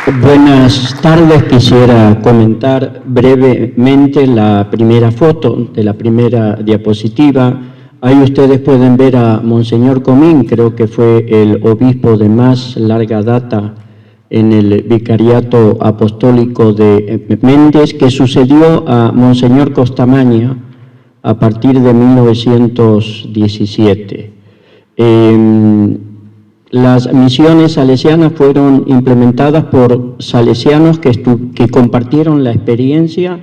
Buenas tardes, quisiera comentar brevemente la primera foto de la primera diapositiva. Ahí ustedes pueden ver a Monseñor Comín, creo que fue el obispo de más larga data en el vicariato apostólico de Méndez, que sucedió a Monseñor Costamaña a partir de 1917. Las misiones salesianas fueron implementadas por salesianos que compartieron la experiencia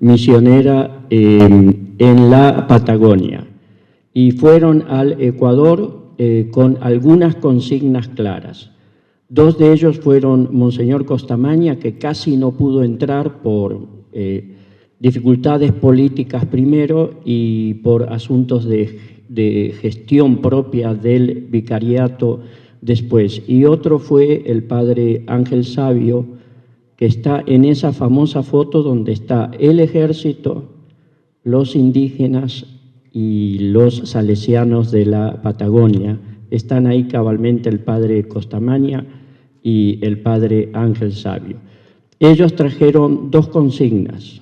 misionera en la Patagonia y fueron al Ecuador con algunas consignas claras. Dos de ellos fueron Monseñor Costamaña, que casi no pudo entrar por dificultades políticas primero y por asuntos de gestión propia del vicariato después. Y otro fue el padre Ángel Sabio, que está en esa famosa foto donde está el ejército, los indígenas y los salesianos de la Patagonia. Están ahí cabalmente el padre Costamaña y el padre Ángel Sabio. Ellos trajeron dos consignas: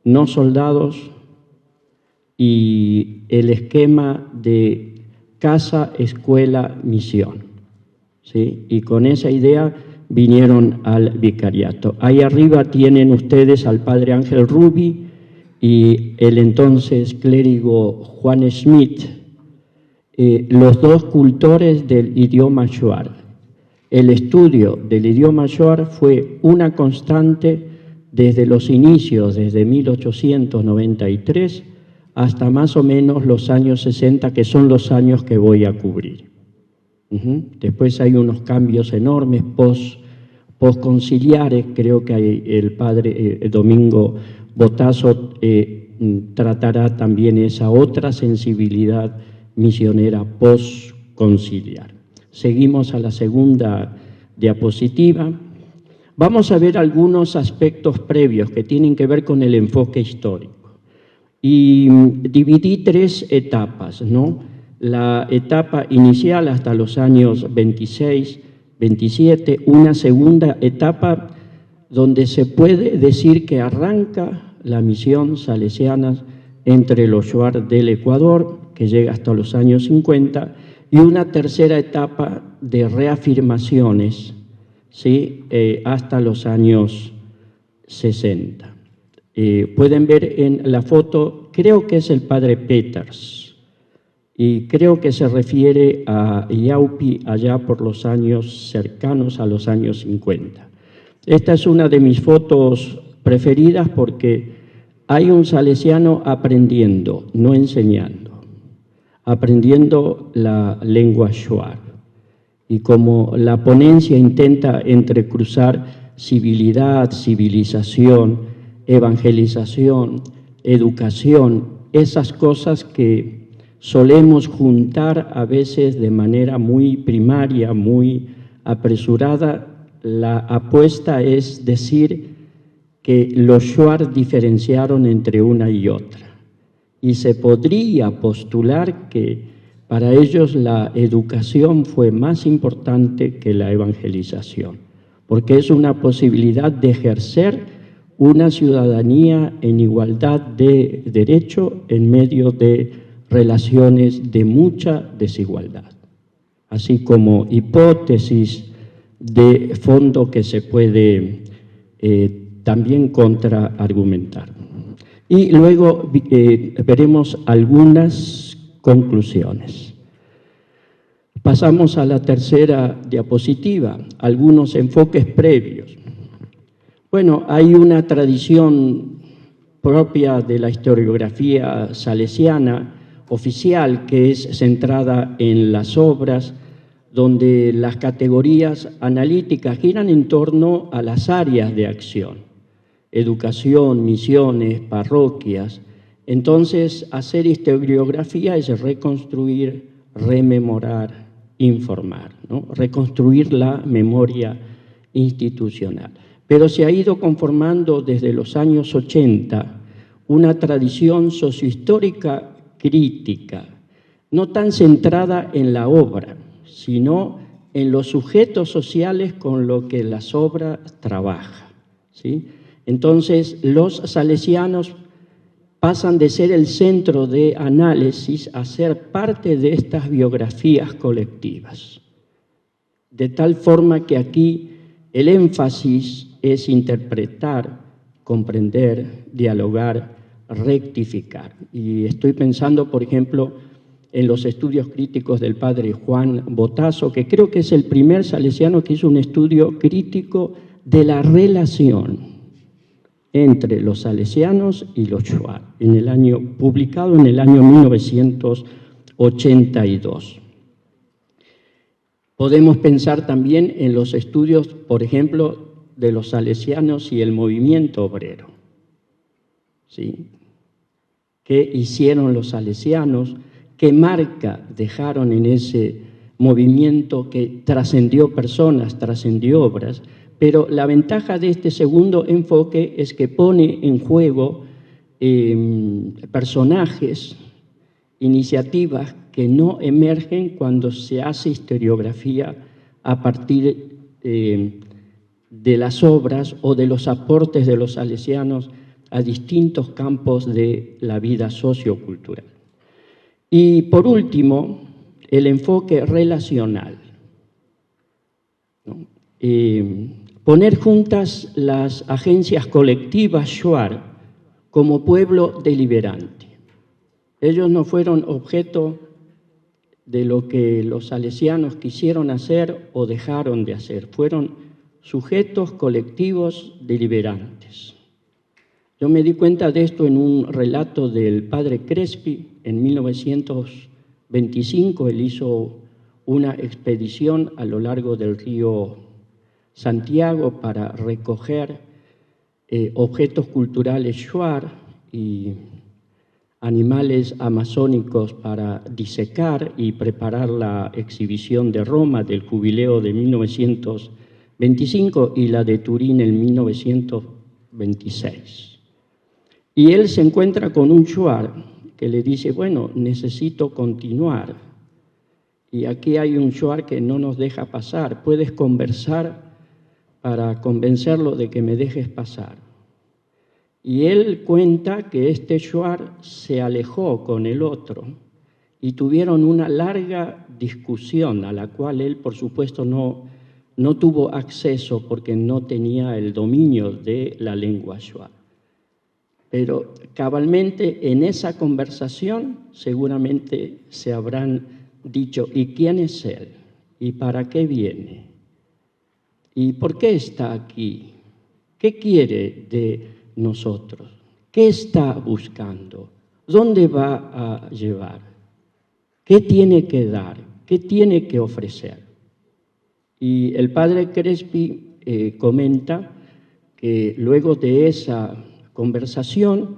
no soldados y el esquema de casa, escuela, misión. ¿Sí? Y con esa idea vinieron al vicariato. Ahí arriba tienen ustedes al padre Ángel Rubi y el entonces clérigo Juan Schmidt, los dos cultores del idioma shuar. El estudio del idioma shuar fue una constante desde los inicios, desde 1893 hasta más o menos los años 60, que son los años que voy a cubrir. Después hay unos cambios enormes postconciliares. Creo que el padre Domingo Botazo tratará también esa otra sensibilidad misionera postconciliar. Seguimos a la segunda diapositiva. Vamos a ver algunos aspectos previos que tienen que ver con el enfoque histórico. Y dividí tres etapas, ¿no? La etapa inicial hasta los años 26, 27, una segunda etapa donde se puede decir que arranca la misión salesiana entre los shuar del Ecuador, que llega hasta los años 50, y una tercera etapa de reafirmaciones, ¿sí? Hasta los años 60. Pueden ver en la foto, creo que es el padre Peters, y creo que se refiere a Yaupi allá por los años cercanos a los años 50. Esta es una de mis fotos preferidas porque hay un salesiano aprendiendo, no enseñando, aprendiendo la lengua shuar. Y como la ponencia intenta entrecruzar civilidad, civilización, evangelización, educación, esas cosas que solemos juntar a veces de manera muy primaria, muy apresurada, la apuesta es decir que los shuar diferenciaron entre una y otra. Y se podría postular que para ellos la educación fue más importante que la evangelización, porque es una posibilidad de ejercer una ciudadanía en igualdad de derecho en medio de relaciones de mucha desigualdad, así como hipótesis de fondo que se puede también contraargumentar. Y luego veremos algunas conclusiones. Pasamos a la tercera diapositiva, algunos enfoques previos. Bueno, hay una tradición propia de la historiografía salesiana oficial que es centrada en las obras, donde las categorías analíticas giran en torno a las áreas de acción: educación, misiones, parroquias. Entonces, hacer historiografía es reconstruir, rememorar, informar, ¿no? Reconstruir la memoria institucional. Pero se ha ido conformando desde los años 80 una tradición sociohistórica crítica, no tan centrada en la obra, sino en los sujetos sociales con los que las obras trabajan, ¿sí? Entonces, los salesianos pasan de ser el centro de análisis a ser parte de estas biografías colectivas. De tal forma que aquí el énfasis es interpretar, comprender, dialogar, rectificar. Y estoy pensando, por ejemplo, en los estudios críticos del padre Juan Botasso, que creo que es el primer salesiano que hizo un estudio crítico de la relación entre los salesianos y los shuar, publicado en el año 1982. Podemos pensar también en los estudios, por ejemplo, de los salesianos y el movimiento obrero, ¿sí? ¿Qué hicieron los salesianos? ¿Qué marca dejaron en ese movimiento que trascendió personas, trascendió obras? Pero la ventaja de este segundo enfoque es que pone en juego personajes, iniciativas que no emergen cuando se hace historiografía a partir de las obras o de los aportes de los salesianos a distintos campos de la vida sociocultural. Y por último, el enfoque relacional, ¿no? Poner juntas las agencias colectivas shuar como pueblo deliberante. Ellos no fueron objeto de lo que los salesianos quisieron hacer o dejaron de hacer, fueron sujetos colectivos deliberantes. Yo me di cuenta de esto en un relato del padre Crespi. En 1925 él hizo una expedición a lo largo del río Santiago para recoger objetos culturales shuar y animales amazónicos para disecar y preparar la exhibición de Roma del jubileo de 1925 y la de Turín en 1926. Y él se encuentra con un shuar que le dice, bueno, necesito continuar. Y aquí hay un shuar que no nos deja pasar. ¿Puedes conversar para convencerlo de que me dejes pasar? Y él cuenta que este shuar se alejó con el otro y tuvieron una larga discusión a la cual él, por supuesto, no tuvo acceso porque no tenía el dominio de la lengua shuar. Pero cabalmente en esa conversación seguramente se habrán dicho, ¿y quién es él? ¿Y para qué viene? ¿Y por qué está aquí? ¿Qué quiere de nosotros? ¿Qué está buscando? ¿Dónde va a llevar? ¿Qué tiene que dar? ¿Qué tiene que ofrecer? Y el padre Crespi comenta que luego de esa conversación,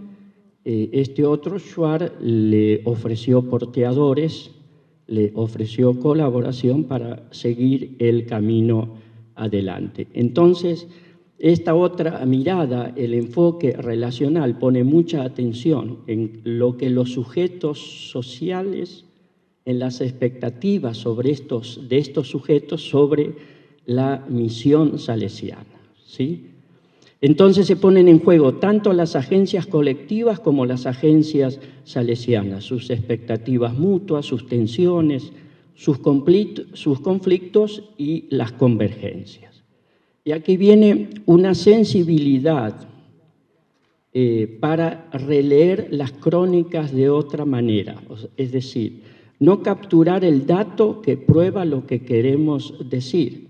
este otro shuar le ofreció porteadores, le ofreció colaboración para seguir el camino adelante. Entonces, esta otra mirada, el enfoque relacional, pone mucha atención en lo que los sujetos sociales, en las expectativas de estos sujetos sobre la misión salesiana, ¿sí? Entonces se ponen en juego tanto las agencias colectivas como las agencias salesianas, sus expectativas mutuas, sus tensiones, sus conflictos y las convergencias. Y aquí viene una sensibilidad para releer las crónicas de otra manera, es decir, no capturar el dato que prueba lo que queremos decir,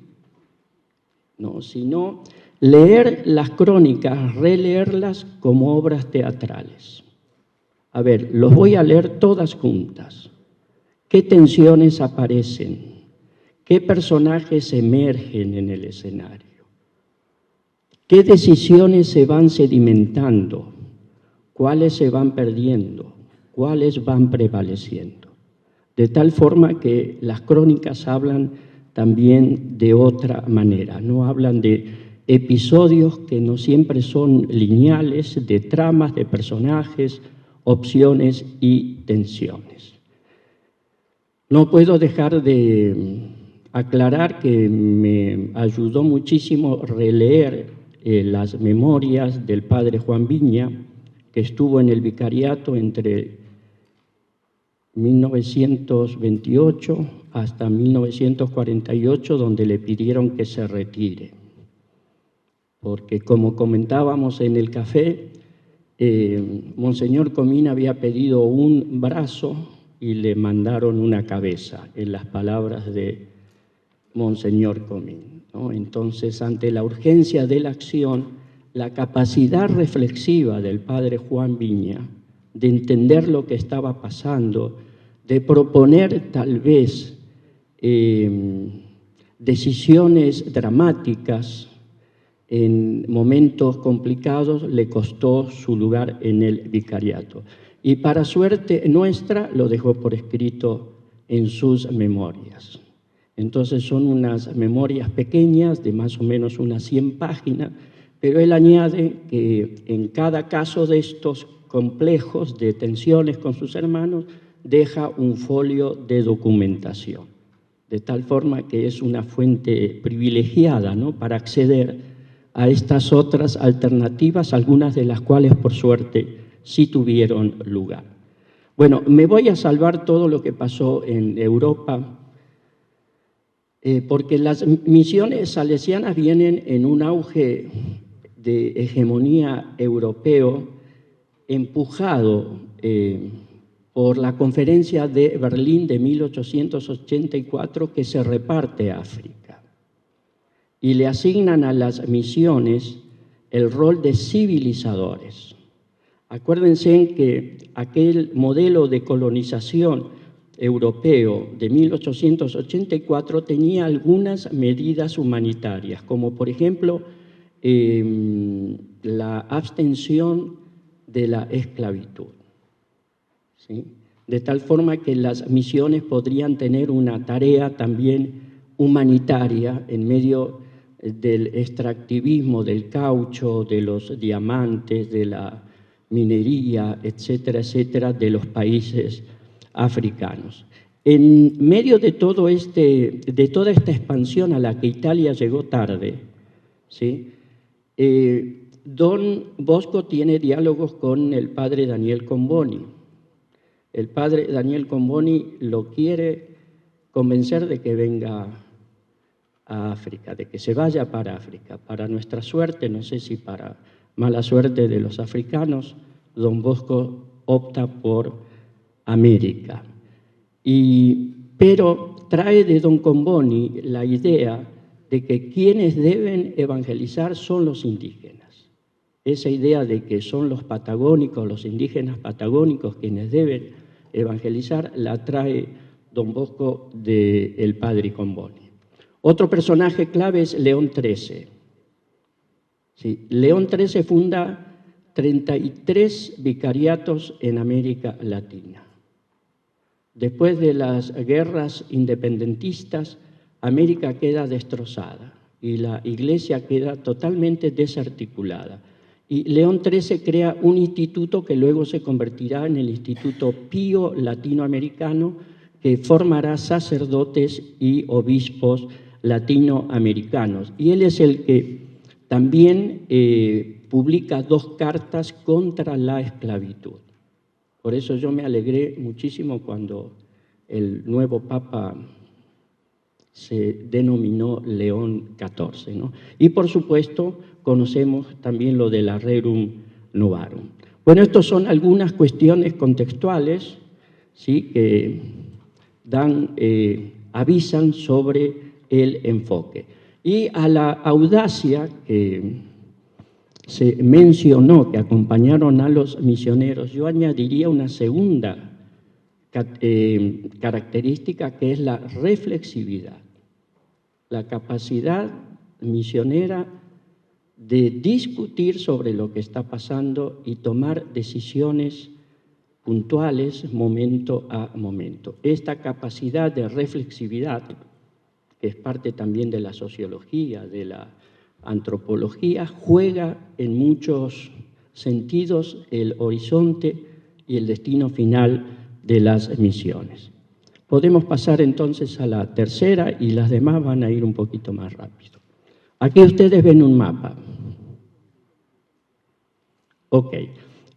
no, sino leer las crónicas, releerlas como obras teatrales. A ver, los voy a leer todas juntas. ¿Qué tensiones aparecen? ¿Qué personajes emergen en el escenario? ¿Qué decisiones se van sedimentando? ¿Cuáles se van perdiendo? ¿Cuáles van prevaleciendo? De tal forma que las crónicas hablan también de otra manera, no hablan de episodios que no siempre son lineales, de tramas, de personajes, opciones y tensiones. No puedo dejar de aclarar que me ayudó muchísimo releer las memorias del padre Juan Viña, que estuvo en el vicariato entre 1928 hasta 1948, donde le pidieron que se retire. Porque, como comentábamos en el café, Monseñor Comín había pedido un brazo y le mandaron una cabeza, en las palabras de Monseñor Comín, ¿no? Entonces, ante la urgencia de la acción, la capacidad reflexiva del padre Juan Viña de entender lo que estaba pasando, de proponer tal vez decisiones dramáticas en momentos complicados, le costó su lugar en el vicariato. Y para suerte nuestra, lo dejó por escrito en sus memorias. Entonces son unas memorias pequeñas de más o menos unas 100 páginas, pero él añade que en cada caso de estos complejos de tensiones con sus hermanos, deja un folio de documentación, de tal forma que es una fuente privilegiada, ¿no?, para acceder a estas otras alternativas, algunas de las cuales, por suerte, sí tuvieron lugar. Bueno, me voy a salvar todo lo que pasó en Europa, porque las misiones salesianas vienen en un auge de hegemonía europeo, empujado por la Conferencia de Berlín de 1884, que se reparte África y le asignan a las misiones el rol de civilizadores. Acuérdense que aquel modelo de colonización europeo de 1884 tenía algunas medidas humanitarias, como por ejemplo la abstención de la esclavitud, ¿sí? De tal forma que las misiones podrían tener una tarea también humanitaria en medio del extractivismo del caucho, de los diamantes, de la minería, etcétera, etcétera, de los países africanos. En medio de toda esta expansión a la que Italia llegó tarde, ¿sí?, Don Bosco tiene diálogos con el padre Daniel Comboni. El padre Daniel Comboni lo quiere convencer de que venga a África, de que se vaya para África. Para nuestra suerte, no sé si para mala suerte de los africanos, Don Bosco opta por América. Pero trae de Don Comboni la idea de que quienes deben evangelizar son los indígenas. Esa idea de que son los patagónicos, los indígenas patagónicos quienes deben evangelizar, la trae Don Bosco del padre Comboni. Otro personaje clave es León XIII. Sí, León XIII funda 33 vicariatos en América Latina. Después de las guerras independentistas, América queda destrozada y la Iglesia queda totalmente desarticulada. Y León XIII crea un instituto que luego se convertirá en el Instituto Pío Latinoamericano, que formará sacerdotes y obispos latinoamericanos. Y él es el que también publica 2 cartas contra la esclavitud. Por eso yo me alegré muchísimo cuando el nuevo Papa se denominó León XIV, ¿no? Y por supuesto conocemos también lo de la Rerum Novarum. Bueno, estas son algunas cuestiones contextuales, ¿sí?, que avisan sobre el enfoque. Y a la audacia que se mencionó, que acompañaron a los misioneros, yo añadiría una segunda característica, que es la reflexividad, la capacidad misionera de discutir sobre lo que está pasando y tomar decisiones puntuales momento a momento. Esta capacidad de reflexividad, que es parte también de la sociología, de la antropología, juega en muchos sentidos el horizonte y el destino final de las misiones. Podemos pasar entonces a la tercera y las demás van a ir un poquito más rápido. Aquí ustedes ven un mapa. Ok,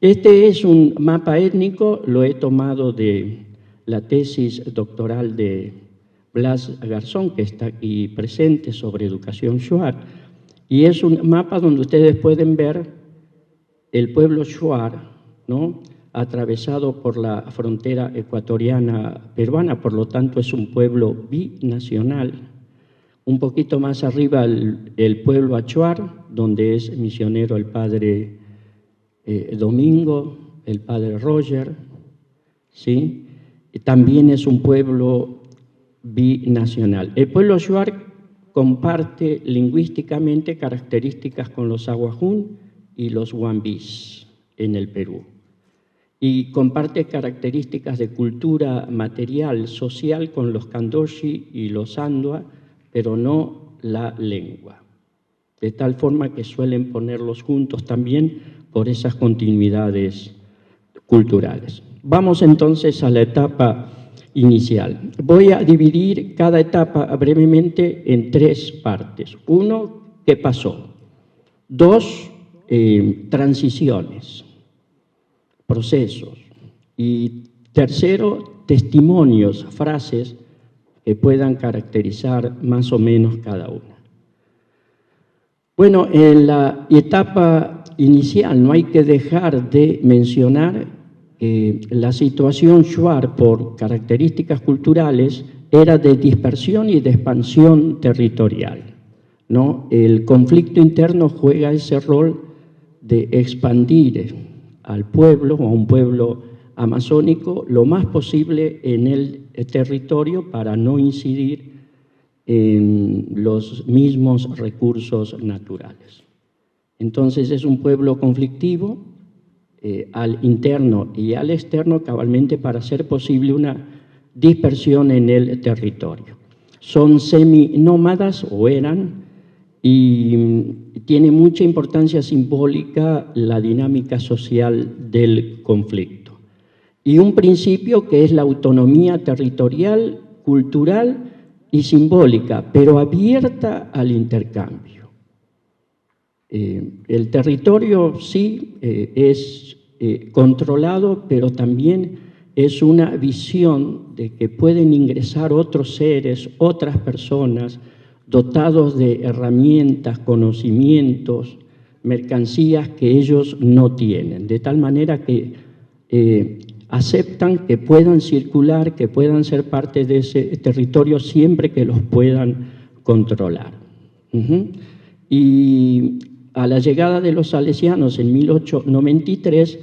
este es un mapa étnico, lo he tomado de la tesis doctoral de Blas Garzón, que está aquí presente, sobre educación shuar, y es un mapa donde ustedes pueden ver el pueblo shuar, ¿no?, atravesado por la frontera ecuatoriana peruana, por lo tanto es un pueblo binacional. Un poquito más arriba el pueblo achuar, donde es misionero el padre Domingo, el padre Roger, ¿sí? También es un pueblo binacional. El pueblo achuar comparte lingüísticamente características con los aguajún y los huambís en el Perú, y comparte características de cultura material, social con los candoshi y los andua, pero no la lengua, de tal forma que suelen ponerlos juntos también por esas continuidades culturales. Vamos entonces a la etapa inicial. Voy a dividir cada etapa brevemente en tres partes. Uno, ¿qué pasó? Dos, transiciones, procesos. Y tercero, testimonios, frases que puedan caracterizar más o menos cada una. Bueno, en la etapa inicial no hay que dejar de mencionar que la situación shuar, por características culturales, era de dispersión y de expansión territorial, ¿no? El conflicto interno juega ese rol de expandir al pueblo o a un pueblo amazónico lo más posible en el territorio para no incidir en los mismos recursos naturales. Entonces es un pueblo conflictivo al interno y al externo, cabalmente para hacer posible una dispersión en el territorio. Son seminómadas, o eran, y tiene mucha importancia simbólica la dinámica social del conflicto. Y un principio que es la autonomía territorial, cultural y simbólica, pero abierta al intercambio. El territorio sí es controlado, pero también es una visión de que pueden ingresar otros seres, otras personas, dotados de herramientas, conocimientos, mercancías que ellos no tienen, de tal manera que aceptan que puedan circular, que puedan ser parte de ese territorio siempre que los puedan controlar. Y a la llegada de los salesianos en 1893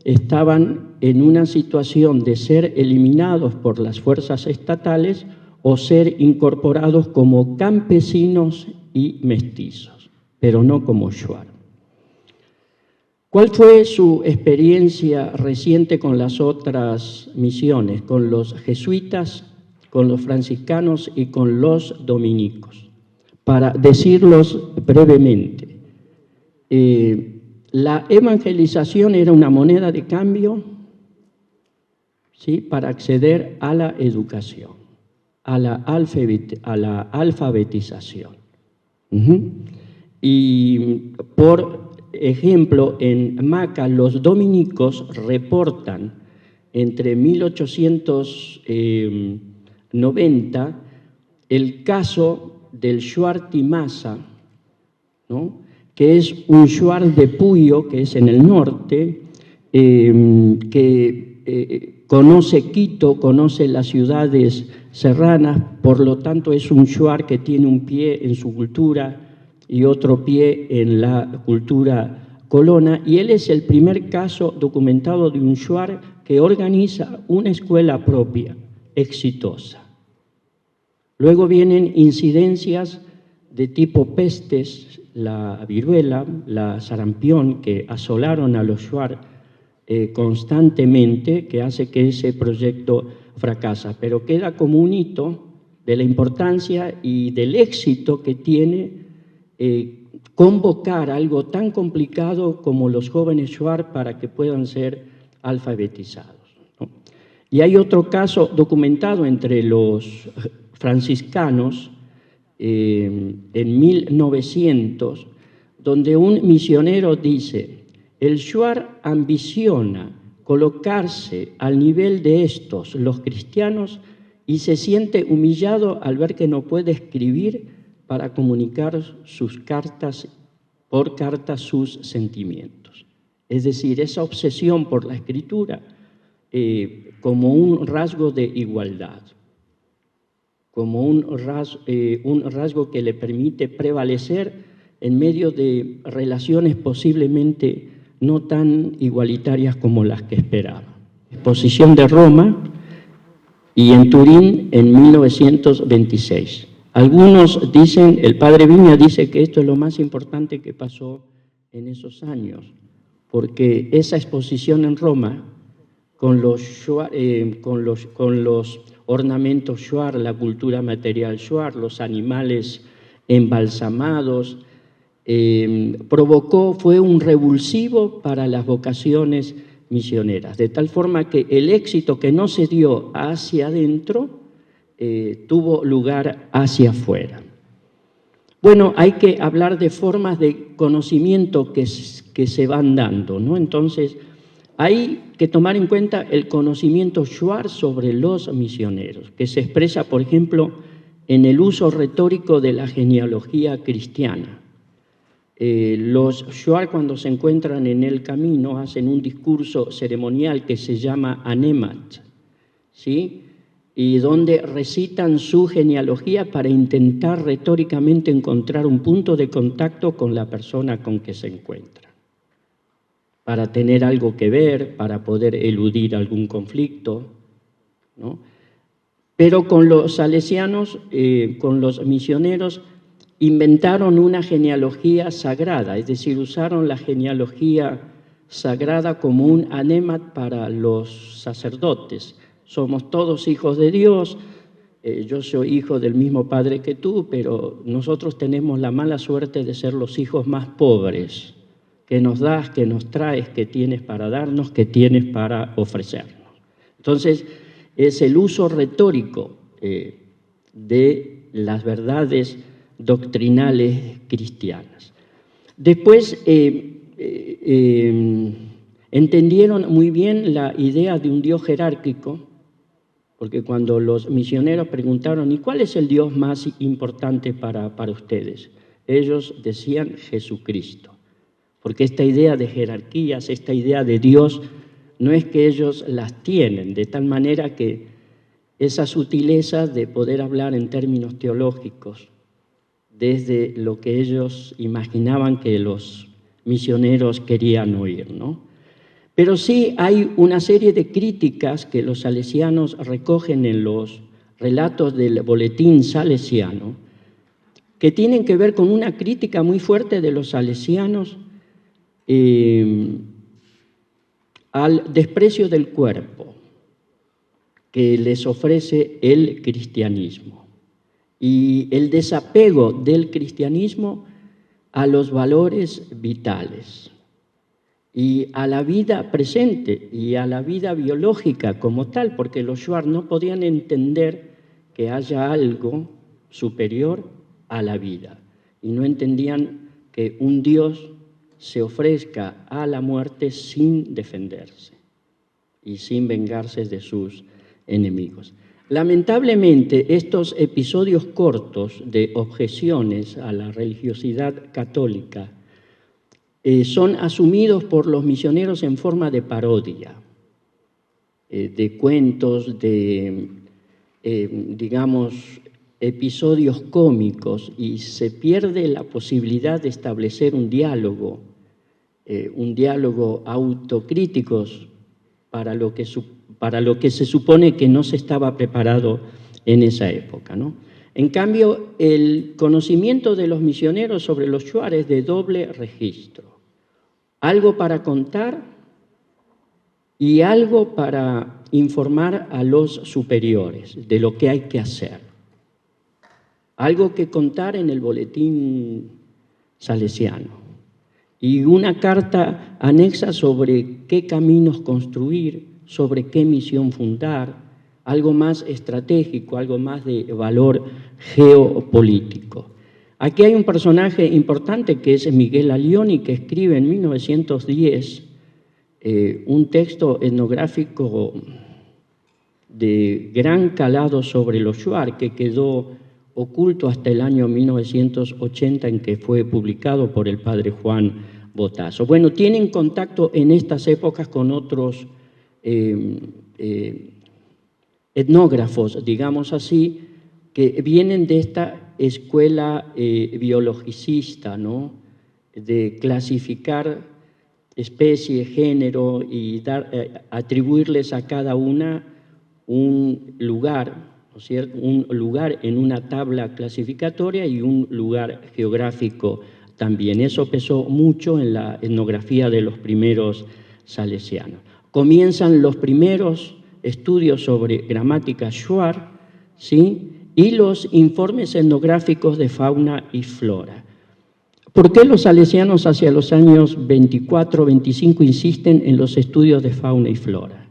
estaban en una situación de ser eliminados por las fuerzas estatales o ser incorporados como campesinos y mestizos, pero no como shuar. ¿Cuál fue su experiencia reciente con las otras misiones, con los jesuitas, con los franciscanos y con los dominicos? Para decirlos brevemente, la evangelización era una moneda de cambio, ¿sí?, para acceder a la educación, a la alfabetización. Y por ejemplo, en Maca, los dominicos reportan entre 1890 el caso del shuar Timasa, ¿no?, que es un shuar de Puyo, que es en el norte, que conoce Quito, conoce las ciudades serranas, por lo tanto es un shuar que tiene un pie en su cultura y otro pie en la cultura colona, y él es el primer caso documentado de un shuar que organiza una escuela propia, exitosa. Luego vienen incidencias de tipo pestes, la viruela, la sarampión, que asolaron a los shuar constantemente, que hace que ese proyecto fracasa, pero queda como un hito de la importancia y del éxito que tiene convocar algo tan complicado como los jóvenes shuar para que puedan ser alfabetizados, ¿no? Y hay otro caso documentado entre los franciscanos en 1900, donde un misionero dice: el shuar ambiciona colocarse al nivel de estos, los cristianos, y se siente humillado al ver que no puede escribir para comunicar por cartas sus sentimientos. Es decir, esa obsesión por la escritura como un rasgo de igualdad, como un rasgo que le permite prevalecer en medio de relaciones posiblemente no tan igualitarias como las que esperaba. Exposición de Roma y en Turín en 1926. Algunos dicen, el padre Viña dice que esto es lo más importante que pasó en esos años, porque esa exposición en Roma, con los ornamentos shuar, la cultura material shuar, los animales embalsamados, fue un revulsivo para las vocaciones misioneras, de tal forma que el éxito que no se dio hacia adentro tuvo lugar hacia afuera. Bueno, hay que hablar de formas de conocimiento que se van dando, ¿no? Entonces, hay que tomar en cuenta el conocimiento shuar sobre los misioneros, que se expresa, por ejemplo, en el uso retórico de la genealogía cristiana. Los shuar, cuando se encuentran en el camino, hacen un discurso ceremonial que se llama anemat, ¿sí? Y donde recitan su genealogía para intentar retóricamente encontrar un punto de contacto con la persona con que se encuentran, para tener algo que ver, para poder eludir algún conflicto, ¿no? Pero con los salesianos, con los misioneros, inventaron una genealogía sagrada, es decir, usaron la genealogía sagrada como un anemat para los sacerdotes. Somos todos hijos de Dios, yo soy hijo del mismo Padre que tú, pero nosotros tenemos la mala suerte de ser los hijos más pobres, que nos das, que nos traes, que tienes para darnos, que tienes para ofrecernos. Entonces, es el uso retórico de las verdades doctrinales cristianas. Después entendieron muy bien la idea de un Dios jerárquico, porque cuando los misioneros preguntaron: ¿y cuál es el Dios más importante para ustedes? Ellos decían Jesucristo, porque esta idea de jerarquías, esta idea de Dios, no es que ellos las tienen, de tal manera que esa sutileza de poder hablar en términos teológicos, desde lo que ellos imaginaban que los misioneros querían oír, ¿no? Pero sí hay una serie de críticas que los salesianos recogen en los relatos del boletín salesiano, que tienen que ver con una crítica muy fuerte de los salesianos al desprecio del cuerpo que les ofrece el cristianismo y el desapego del cristianismo a los valores vitales y a la vida presente y a la vida biológica como tal, porque los shuar no podían entender que haya algo superior a la vida y no entendían que un Dios se ofrezca a la muerte sin defenderse y sin vengarse de sus enemigos. Lamentablemente, estos episodios cortos de objeciones a la religiosidad católica son asumidos por los misioneros en forma de parodia, de cuentos, de, digamos, episodios cómicos, y se pierde la posibilidad de establecer un diálogo autocrítico para lo que se supone que no se estaba preparado en esa época, ¿no? En cambio, el conocimiento de los misioneros sobre los shuar es de doble registro. Algo para contar y algo para informar a los superiores de lo que hay que hacer. Algo que contar en el boletín salesiano y una carta anexa sobre qué caminos construir, sobre qué misión fundar, algo más estratégico, algo más de valor geopolítico. Aquí hay un personaje importante que es Miguel Alioni, que escribe en 1910 un texto etnográfico de gran calado sobre los shuar, que quedó oculto hasta el año 1980, en que fue publicado por el padre Juan Botazo. Bueno, tienen contacto en estas épocas con otros etnógrafos, digamos así, que vienen de esta escuela biologicista, ¿no?, de clasificar especie, género y atribuirles a cada una un lugar, ¿no es cierto?, un lugar en una tabla clasificatoria y un lugar geográfico también. Eso pesó mucho en la etnografía de los primeros salesianos. Comienzan los primeros estudios sobre gramática shuar, ¿sí?, y los informes etnográficos de fauna y flora. ¿Por qué los salesianos hacia los años 24, 25 insisten en los estudios de fauna y flora?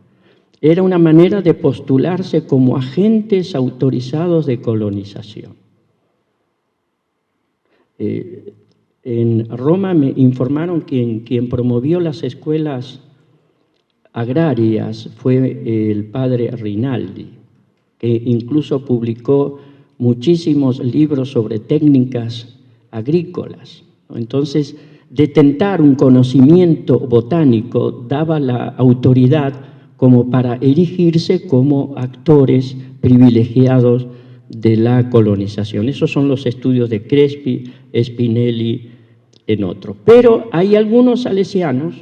Era una manera de postularse como agentes autorizados de colonización. En Roma me informaron que quien promovió las escuelas agrarias fue el padre Rinaldi, que incluso publicó muchísimos libros sobre técnicas agrícolas. Entonces, detentar un conocimiento botánico daba la autoridad como para erigirse como actores privilegiados de la colonización. Esos son los estudios de Crespi, Spinelli, en otros. Pero hay algunos salesianos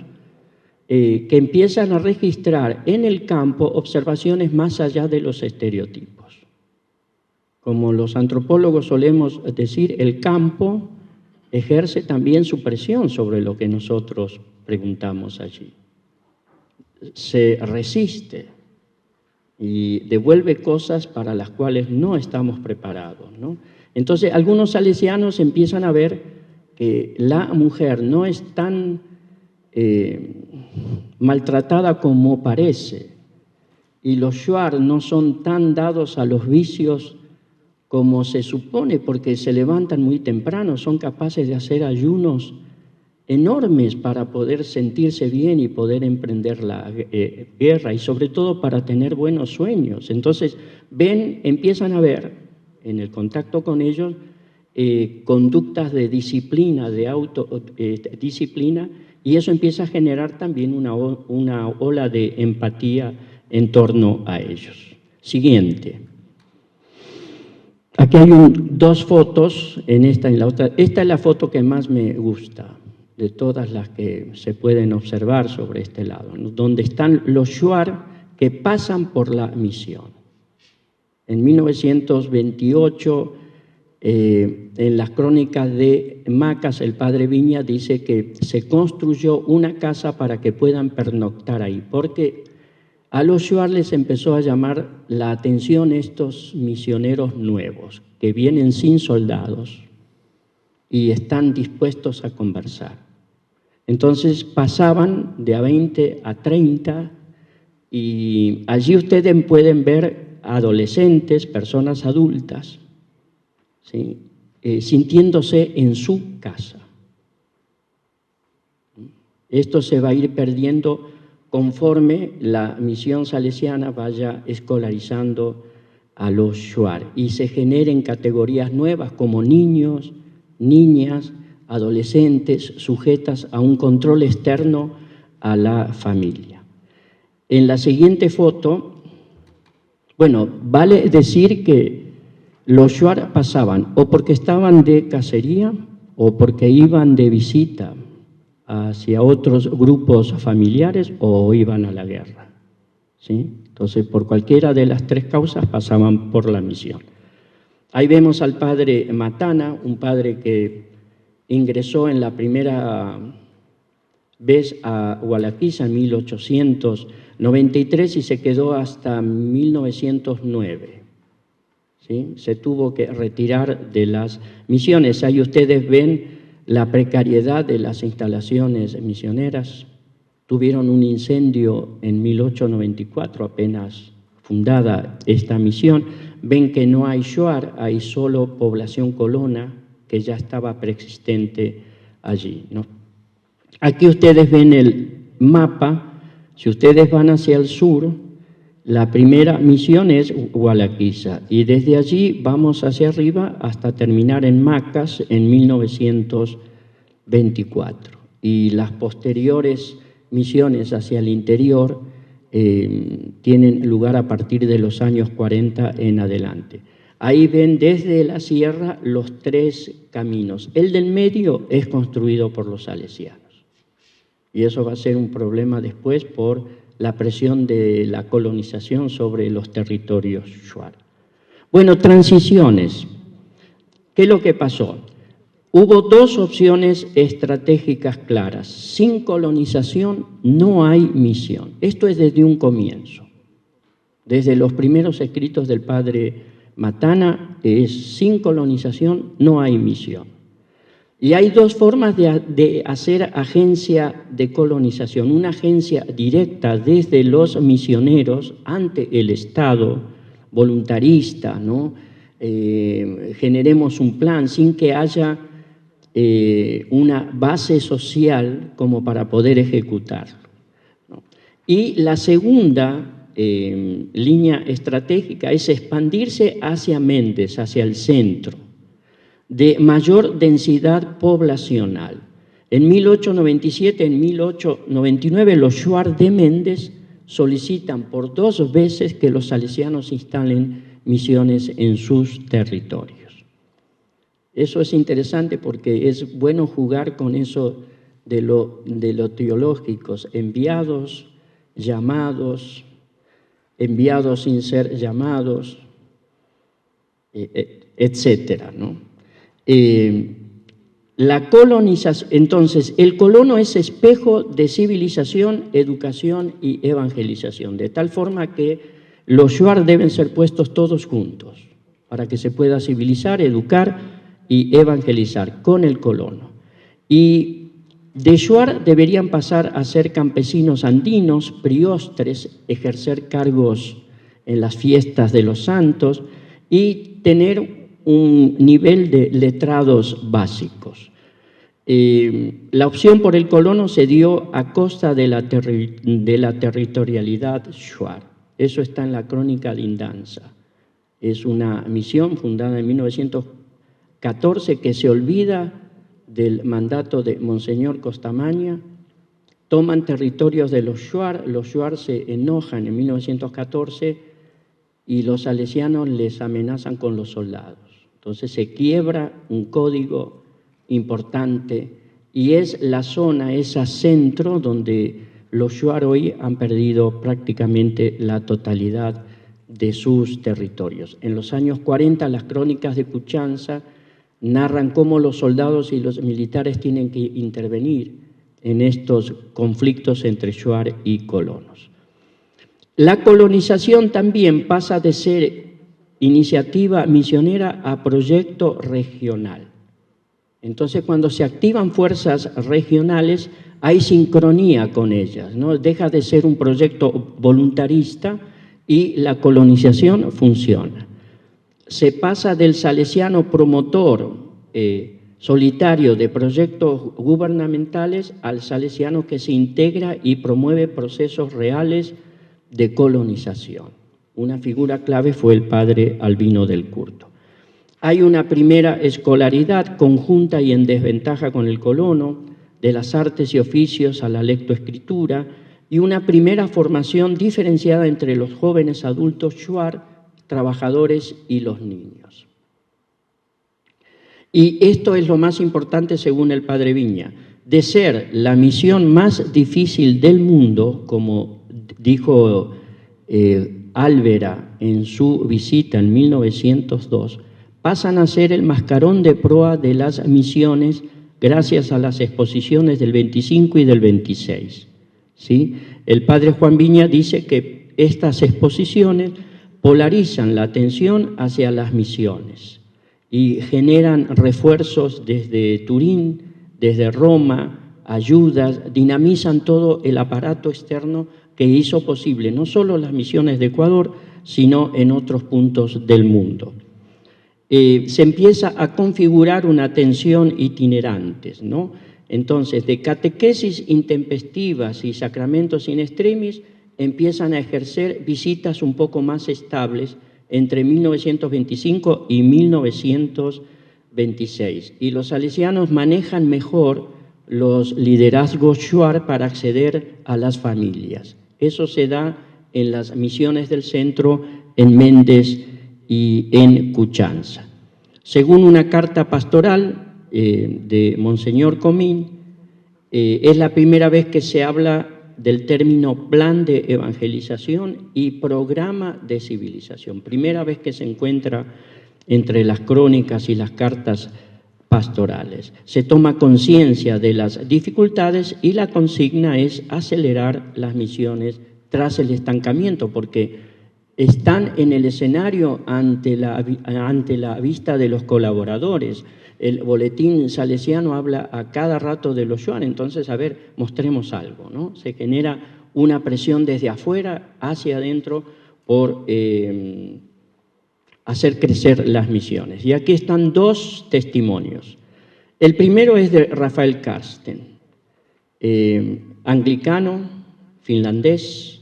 que empiezan a registrar en el campo observaciones más allá de los estereotipos. Como los antropólogos solemos decir, el campo ejerce también su presión sobre lo que nosotros preguntamos allí. Se resiste y devuelve cosas para las cuales no estamos preparados, ¿no? Entonces, algunos salesianos empiezan a ver que la mujer no es tan maltratada como parece, y los shuar no son tan dados a los vicios como se supone, porque se levantan muy temprano, son capaces de hacer ayunos enormes para poder sentirse bien y poder emprender la guerra, y sobre todo para tener buenos sueños. Entonces, empiezan a ver en el contacto con ellos conductas de disciplina, de autodisciplina, y eso empieza a generar también una ola de empatía en torno a ellos. Siguiente. Aquí hay dos fotos, en esta y en la otra. Esta es la foto que más me gusta de todas las que se pueden observar sobre este lado, ¿no?, donde están los shuar que pasan por la misión. En 1928, en las crónicas de Macas, el padre Viña dice que se construyó una casa para que puedan pernoctar ahí, porque a los shuar les empezó a llamar la atención estos misioneros nuevos, que vienen sin soldados y están dispuestos a conversar. Entonces pasaban de a 20 a 30 y allí ustedes pueden ver adolescentes, personas adultas, ¿sí?, sintiéndose en su casa. Esto se va a ir perdiendo conforme la misión salesiana vaya escolarizando a los shuar y se generen categorías nuevas como niños, niñas, adolescentes, sujetas a un control externo a la familia. En la siguiente foto, bueno, vale decir que los shuar pasaban o porque estaban de cacería o porque iban de visita hacia otros grupos familiares o iban a la guerra, ¿sí? Entonces, por cualquiera de las tres causas pasaban por la misión. Ahí vemos al padre Matana, un padre que ingresó en la primera vez a Hualaquiza en 1893 y se quedó hasta 1909. ¿Sí? Se tuvo que retirar de las misiones. Ahí ustedes ven la precariedad de las instalaciones misioneras, tuvieron un incendio en 1894, apenas fundada esta misión. Ven que no hay shuar, hay solo población colona que ya estaba preexistente allí, ¿no? Aquí ustedes ven el mapa. Si ustedes van hacia el sur, la primera misión es Hualaquiza, y desde allí vamos hacia arriba hasta terminar en Macas en 1924. Y las posteriores misiones hacia el interior tienen lugar a partir de los años 40 en adelante. Ahí ven desde la sierra los 3 caminos. El del medio es construido por los salesianos. Y eso va a ser un problema después por la presión de la colonización sobre los territorios shuar. Bueno, transiciones. ¿Qué es lo que pasó? Hubo 2 opciones estratégicas claras. Sin colonización no hay misión. Esto es desde un comienzo. Desde los primeros escritos del padre Matana, es sin colonización no hay misión. Y hay 2 formas de hacer agencia de colonización. Una agencia directa desde los misioneros ante el Estado, voluntarista, ¿no? Generemos un plan sin que haya una base social como para poder ejecutarlo, ¿no? Y la segunda línea estratégica es expandirse hacia Méndez, hacia el centro, de mayor densidad poblacional. En 1897, en 1899, los shuar de Méndez solicitan por 2 veces que los salesianos instalen misiones en sus territorios. Eso es interesante porque es bueno jugar con eso de lo teológicos, enviados, llamados, enviados sin ser llamados, etcétera, ¿no? La colonización, entonces, el colono es espejo de civilización, educación y evangelización, de tal forma que los shuar deben ser puestos todos juntos para que se pueda civilizar, educar y evangelizar con el colono. Y de shuar deberían pasar a ser campesinos andinos, priostres, ejercer cargos en las fiestas de los santos y tener un nivel de letrados básicos. La opción por el colono se dio a costa de la territorialidad shuar. Eso está en la Crónica de Indanza. Es una misión fundada en 1914 que se olvida del mandato de Monseñor Costamaña. Toman territorios de los shuar se enojan en 1914 y los salesianos les amenazan con los soldados. Entonces se quiebra un código importante y es la zona, ese centro donde los shuar hoy han perdido prácticamente la totalidad de sus territorios. En los años 40 las crónicas de Cuchanza narran cómo los soldados y los militares tienen que intervenir en estos conflictos entre shuar y colonos. La colonización también pasa de ser iniciativa misionera a proyecto regional. Entonces, cuando se activan fuerzas regionales, hay sincronía con ellas, ¿no? Deja de ser un proyecto voluntarista y la colonización funciona. Se pasa del salesiano promotor solitario de proyectos gubernamentales al salesiano que se integra y promueve procesos reales de colonización. Una figura clave fue el padre Albino del Curto. Hay una primera escolaridad conjunta y en desventaja con el colono, de las artes y oficios a la lectoescritura, y una primera formación diferenciada entre los jóvenes adultos shuar, trabajadores y los niños. Y esto es lo más importante según el padre Viña, de ser la misión más difícil del mundo, como dijo Álvera en su visita en 1902, pasan a ser el mascarón de proa de las misiones gracias a las exposiciones del 25 y del 26. ¿Sí? El padre Juan Viña dice que estas exposiciones polarizan la atención hacia las misiones y generan refuerzos desde Turín, desde Roma, ayudas, dinamizan todo el aparato externo que hizo posible no solo las misiones de Ecuador, sino en otros puntos del mundo. Se empieza a configurar una tensión itinerante, ¿no? Entonces, de catequesis intempestivas y sacramentos in extremis, empiezan a ejercer visitas un poco más estables entre 1925 y 1926. Y los salesianos manejan mejor los liderazgos shuar para acceder a las familias. Eso se da en las misiones del centro, en Méndez y en Cuchanza. Según una carta pastoral de Monseñor Comín, es la primera vez que se habla del término plan de evangelización y programa de civilización. Primera vez que se encuentra entre las crónicas y las cartas pastorales. Se toma conciencia de las dificultades y la consigna es acelerar las misiones tras el estancamiento, porque están en el escenario ante la vista de los colaboradores. El boletín salesiano habla a cada rato de los shuar, entonces, a ver, mostremos algo, ¿no? Se genera una presión desde afuera hacia adentro por hacer crecer las misiones. Y aquí están dos testimonios. El primero es de Rafael Karsten, anglicano, finlandés,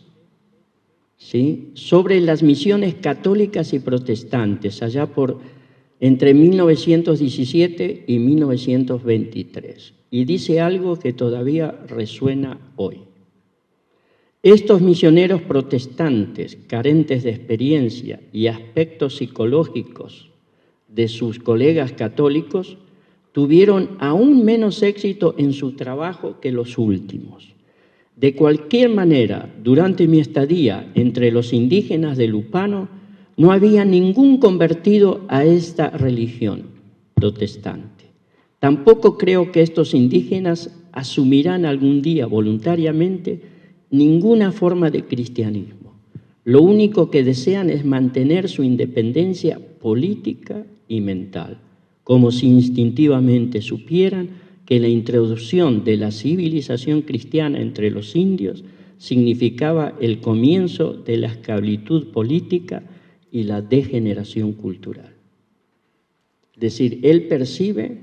¿sí?, sobre las misiones católicas y protestantes, allá por entre 1917 y 1923. Y dice algo que todavía resuena hoy. Estos misioneros protestantes, carentes de experiencia y aspectos psicológicos de sus colegas católicos, tuvieron aún menos éxito en su trabajo que los últimos. De cualquier manera, durante mi estadía entre los indígenas de Lupano, no había ningún convertido a esta religión protestante. Tampoco creo que estos indígenas asumirán algún día voluntariamente ninguna forma de cristianismo. Lo único que desean es mantener su independencia política y mental, como si instintivamente supieran que la introducción de la civilización cristiana entre los indios significaba el comienzo de la esclavitud política y la degeneración cultural. Es decir, él percibe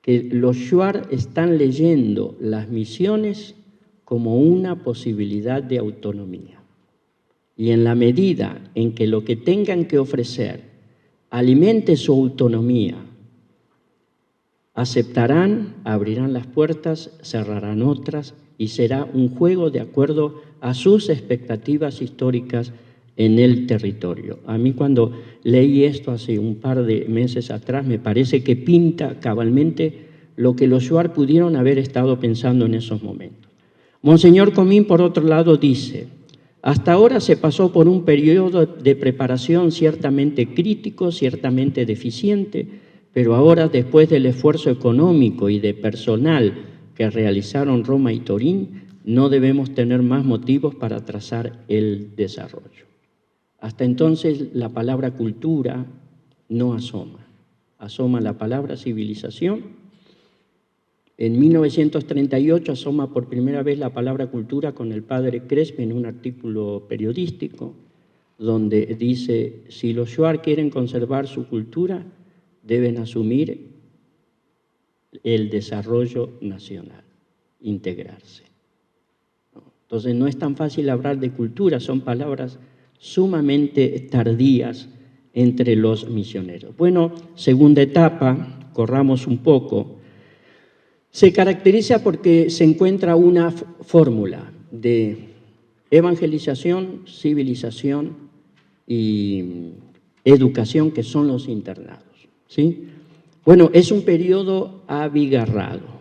que los shuar están leyendo las misiones como una posibilidad de autonomía. Y en la medida en que lo que tengan que ofrecer alimente su autonomía, aceptarán, abrirán las puertas, cerrarán otras y será un juego de acuerdo a sus expectativas históricas en el territorio. A mí cuando leí esto hace un par de meses atrás me parece que pinta cabalmente lo que los shuar pudieron haber estado pensando en esos momentos. Monseñor Comín, por otro lado, dice: hasta ahora se pasó por un periodo de preparación ciertamente crítico, ciertamente deficiente, pero ahora, después del esfuerzo económico y de personal que realizaron Roma y Turín, no debemos tener más motivos para trazar el desarrollo. Hasta entonces la palabra cultura no asoma, asoma la palabra civilización. En 1938 asoma por primera vez la palabra cultura con el padre Crespi en un artículo periodístico donde dice: si los shuar quieren conservar su cultura, deben asumir el desarrollo nacional, integrarse. Entonces no es tan fácil hablar de cultura, son palabras sumamente tardías entre los misioneros. Bueno, segunda etapa, corramos un poco. Se caracteriza porque se encuentra una fórmula de evangelización, civilización y educación, que son los internados, ¿sí? Bueno, es un periodo abigarrado.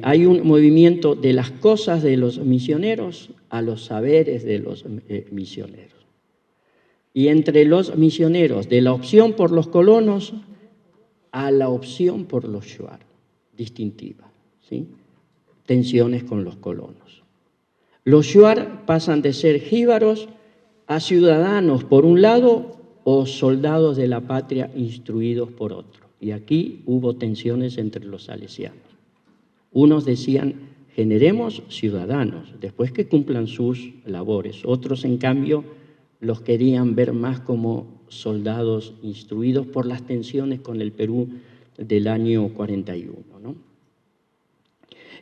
Hay un movimiento de las cosas de los misioneros a los saberes de los misioneros. Y entre los misioneros, de la opción por los colonos a la opción por los shuar, distintiva, ¿sí? Tensiones con los colonos. Los shuar pasan de ser jíbaros a ciudadanos por un lado o soldados de la patria instruidos por otro. Y aquí hubo tensiones entre los salesianos. Unos decían, generemos ciudadanos, después que cumplan sus labores. Otros, en cambio, los querían ver más como soldados instruidos por las tensiones con el Perú del año 41, ¿no?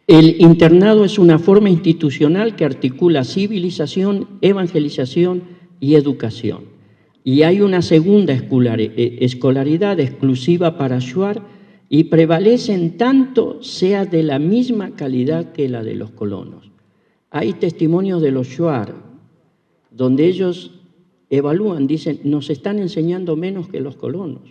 El internado es una forma institucional que articula civilización, evangelización y educación. Y hay una segunda escolaridad exclusiva para Shuar y prevalece en tanto sea de la misma calidad que la de los colonos. Hay testimonios de los Shuar donde ellos evalúan, dicen, nos están enseñando menos que los colonos.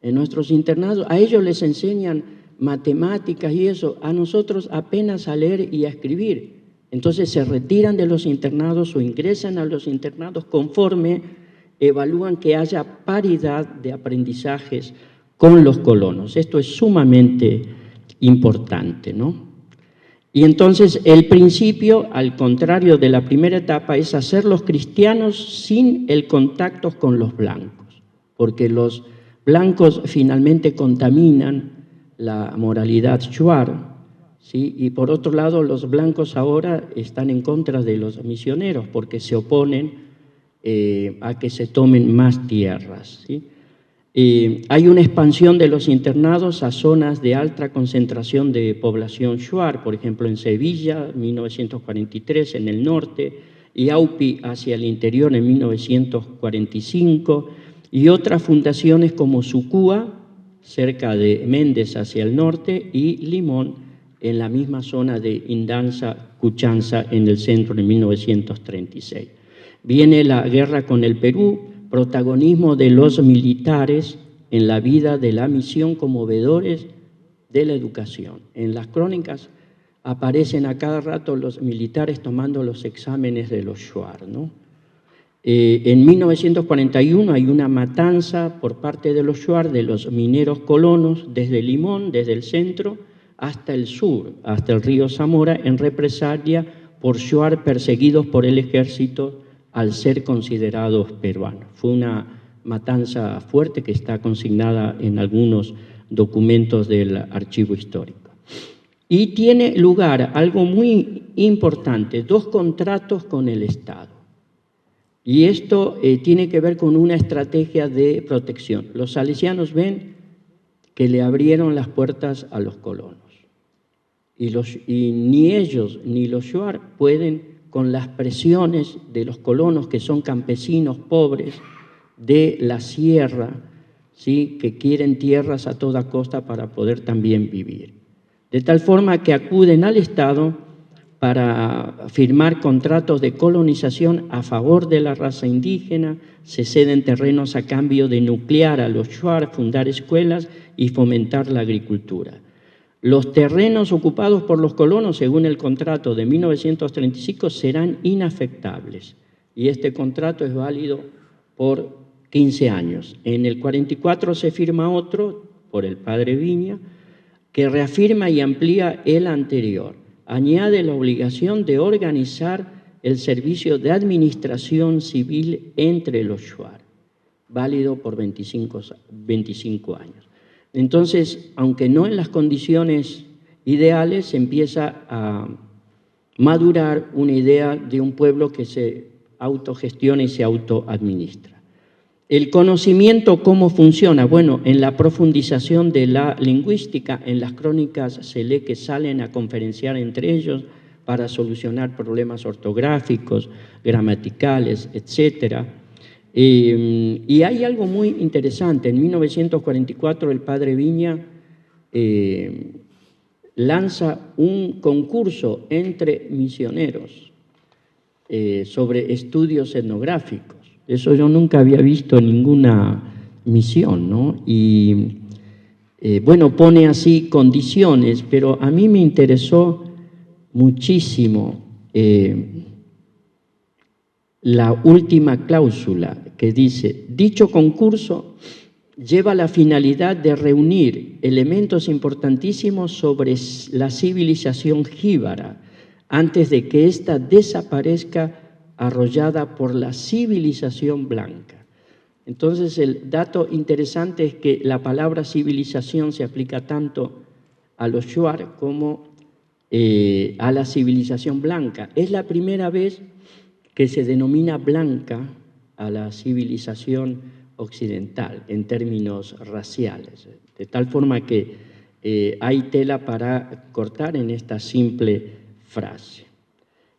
En nuestros internados, a ellos les enseñan matemáticas y eso, a nosotros apenas a leer y a escribir. Entonces se retiran de los internados o ingresan a los internados conforme evalúan que haya paridad de aprendizajes con los colonos. Esto es sumamente importante, ¿no? Y entonces el principio, al contrario de la primera etapa, es hacerlos cristianos sin el contacto con los blancos, porque los blancos finalmente contaminan la moralidad shuar, ¿sí? Y por otro lado, los blancos ahora están en contra de los misioneros porque se oponen a que se tomen más tierras, ¿sí? Hay una expansión de los internados a zonas de alta concentración de población shuar, por ejemplo en Sevilla, 1943, en el norte, y Aupi hacia el interior en 1945, y otras fundaciones como Sucúa, cerca de Méndez hacia el norte, y Limón, en la misma zona de Indanza, Cuchanza, en el centro en 1936. Viene la guerra con el Perú, protagonismo de los militares en la vida de la misión como veedores de la educación. En las crónicas aparecen a cada rato los militares tomando los exámenes de los shuar, ¿no? En 1941 hay una matanza por parte de los shuar de los mineros colonos desde Limón, desde el centro, hasta el sur, hasta el río Zamora, en represalia por shuar perseguidos por el ejército al ser considerados peruanos. Fue una matanza fuerte que está consignada en algunos documentos del archivo histórico. Y tiene lugar algo muy importante, 2 contratos con el Estado. Y esto tiene que ver con una estrategia de protección. Los salesianos ven que le abrieron las puertas a los colonos. Y ni ellos ni los shuar pueden, con las presiones de los colonos, que son campesinos pobres de la sierra, ¿sí?, que quieren tierras a toda costa para poder también vivir. De tal forma que acuden al Estado para firmar contratos de colonización a favor de la raza indígena, se ceden terrenos a cambio de nuclear a los shuar, fundar escuelas y fomentar la agricultura. Los terrenos ocupados por los colonos, según el contrato de 1935, serán inafectables. Y este contrato es válido por 15 años. En el 44 se firma otro, por el padre Viña, que reafirma y amplía el anterior. Añade la obligación de organizar el servicio de administración civil entre los shuar, válido por 25 años. Entonces, aunque no en las condiciones ideales, se empieza a madurar una idea de un pueblo que se autogestiona y se autoadministra. El conocimiento, ¿cómo funciona? Bueno, en la profundización de la lingüística, en las crónicas se lee que salen a conferenciar entre ellos para solucionar problemas ortográficos, gramaticales, etcétera. Y hay algo muy interesante. En 1944 el padre Viña lanza un concurso entre misioneros sobre estudios etnográficos. Eso yo nunca había visto en ninguna misión, ¿no? Y bueno, pone así condiciones, pero a mí me interesó muchísimo la última cláusula que dice: dicho concurso lleva la finalidad de reunir elementos importantísimos sobre la civilización jíbara antes de que ésta desaparezca arrollada por la civilización blanca. Entonces, el dato interesante es que la palabra civilización se aplica tanto a los shuar como a la civilización blanca. Es la primera vez que se denomina blanca a la civilización occidental en términos raciales, de tal forma que hay tela para cortar en esta simple frase.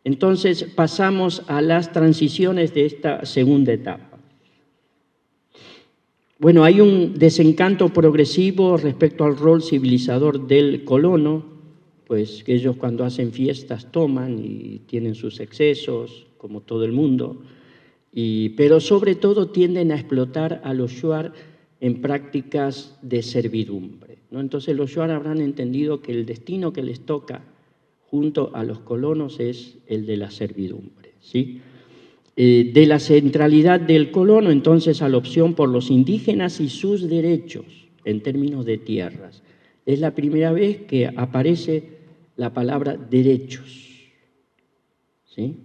Entonces, pasamos a las transiciones de esta segunda etapa. Bueno, hay un desencanto progresivo respecto al rol civilizador del colono, pues que ellos cuando hacen fiestas toman y tienen sus excesos, como todo el mundo, pero sobre todo tienden a explotar a los shuar en prácticas de servidumbre, ¿no? Entonces los shuar habrán entendido que el destino que les toca junto a los colonos es el de la servidumbre, ¿sí? De la centralidad del colono, entonces, a la opción por los indígenas y sus derechos en términos de tierras. Es la primera vez que aparece la palabra derechos, ¿sí?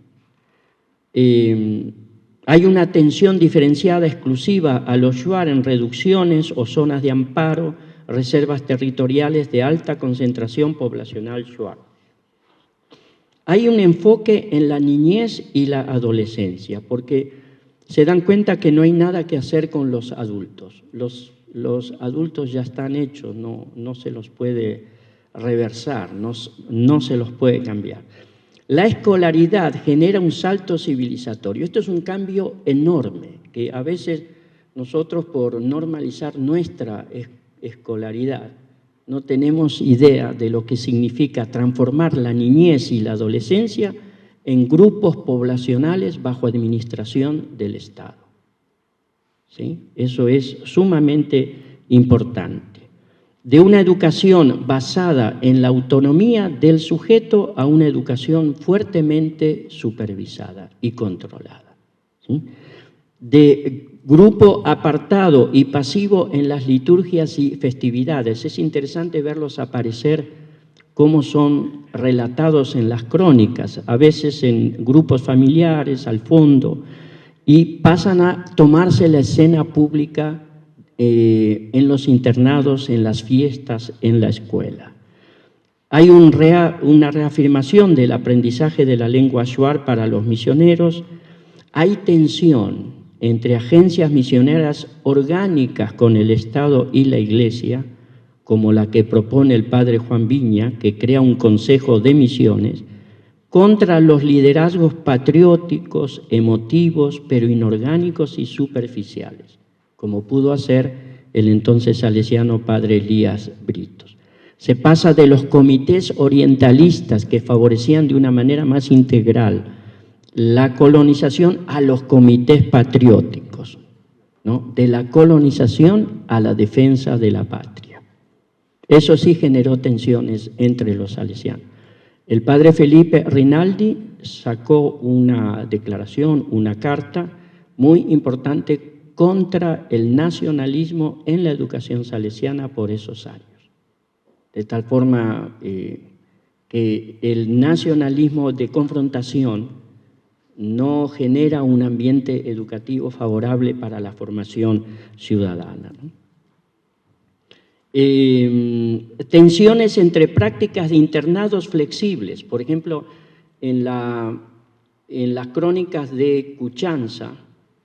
Hay una atención diferenciada exclusiva a los shuar en reducciones o zonas de amparo, reservas territoriales de alta concentración poblacional shuar. Hay un enfoque en la niñez y la adolescencia, porque se dan cuenta que no hay nada que hacer con los adultos. Los adultos ya están hechos, no se los puede reversar, no se los puede cambiar. La escolaridad genera un salto civilizatorio. Esto es un cambio enorme, que a veces nosotros, por normalizar nuestra escolaridad, no tenemos idea de lo que significa transformar la niñez y la adolescencia en grupos poblacionales bajo administración del Estado, ¿sí? Eso es sumamente importante. De una educación basada en la autonomía del sujeto a una educación fuertemente supervisada y controlada, ¿sí? De grupo apartado y pasivo en las liturgias y festividades. Es interesante verlos aparecer cómo son relatados en las crónicas, a veces en grupos familiares, al fondo, y pasan a tomarse la escena pública en los internados, en las fiestas, en la escuela. Hay una reafirmación del aprendizaje de la lengua shuar para los misioneros. Hay tensión entre agencias misioneras orgánicas con el Estado y la Iglesia, como la que propone el padre Juan Viña, que crea un consejo de misiones, contra los liderazgos patrióticos, emotivos, pero inorgánicos y superficiales, como pudo hacer el entonces salesiano padre Elías Britos. Se pasa de los comités orientalistas que favorecían de una manera más integral la colonización a los comités patrióticos, ¿no? De la colonización a la defensa de la patria. Eso sí generó tensiones entre los salesianos. El padre Felipe Rinaldi sacó una declaración, una carta muy importante contra el nacionalismo en la educación salesiana por esos años. De tal forma que el nacionalismo de confrontación no genera un ambiente educativo favorable para la formación ciudadana, ¿no? Tensiones entre prácticas de internados flexibles. Por ejemplo, en las crónicas de Cuchanza,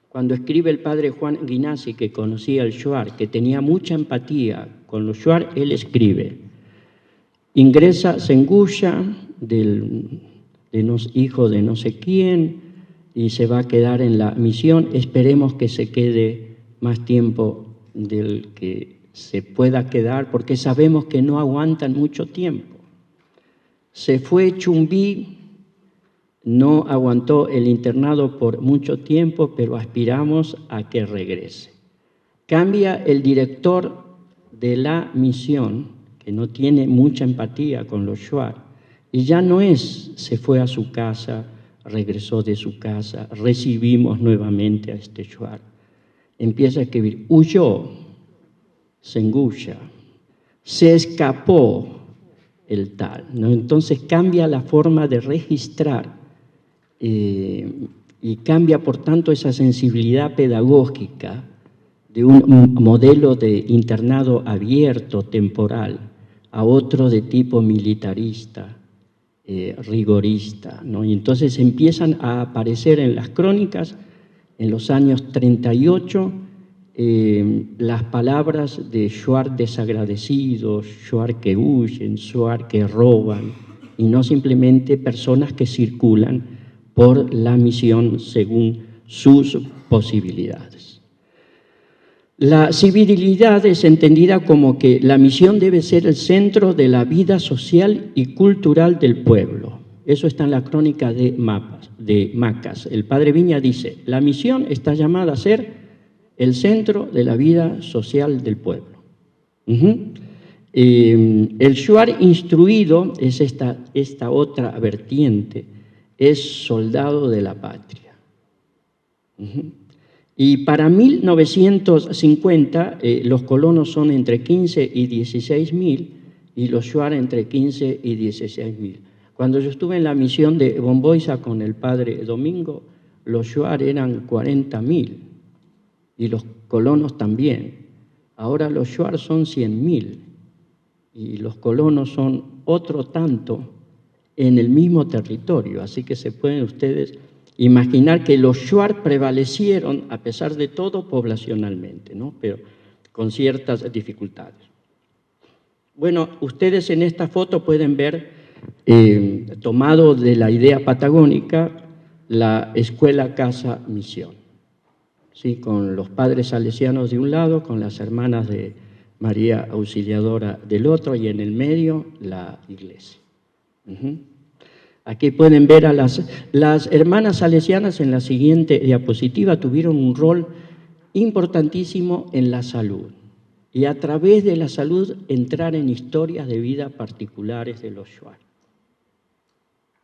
cuando escribe el padre Juan Guinassi, que conocía el shuar, que tenía mucha empatía con los shuar, él escribe: ingresa Senguya, hijo de no sé quién, y se va a quedar en la misión. Esperemos que se quede más tiempo del que se pueda quedar, porque sabemos que no aguantan mucho tiempo. Se fue Chumbí, no aguantó el internado por mucho tiempo, pero aspiramos a que regrese. Cambia el director de la misión, que no tiene mucha empatía con los shuar, y ya no es se fue a su casa, regresó de su casa, recibimos nuevamente a este shuar. Empieza a escribir: huyó Senguya, se escapó el tal, ¿no? Entonces cambia la forma de registrar y cambia, por tanto, esa sensibilidad pedagógica de un modelo de internado abierto, temporal, a otro de tipo militarista, rigorista, ¿no? Y entonces empiezan a aparecer en las crónicas, en los años 38, las palabras de shuar desagradecidos, shuar que huyen, shuar que roban, y no simplemente personas que circulan por la misión según sus posibilidades. La civilidad es entendida como que la misión debe ser el centro de la vida social y cultural del pueblo. Eso está en la crónica de Macas. El padre Viña dice, la misión está llamada a ser el centro de la vida social del pueblo. El shuar instruido es esta otra vertiente, es soldado de la patria. Y para 1950 los colonos son entre 15 y 16 mil y los shuar entre 15 y 16 mil. Cuando yo estuve en la misión de Bomboiza con el padre Domingo, los shuar eran 40.000 y los colonos también. Ahora los shuar son 100.000 y los colonos son otro tanto en el mismo territorio, así que se pueden ustedes imaginar que los shuar prevalecieron, a pesar de todo, poblacionalmente, ¿no? Pero con ciertas dificultades. Bueno, ustedes en esta foto pueden ver, tomado de la idea patagónica, la escuela casa misión, ¿sí? Con los padres salesianos de un lado, con las hermanas de María Auxiliadora del otro, y en el medio la iglesia. Aquí pueden ver a las hermanas salesianas en la siguiente diapositiva, tuvieron un rol importantísimo en la salud y a través de la salud entrar en historias de vida particulares de los shuar.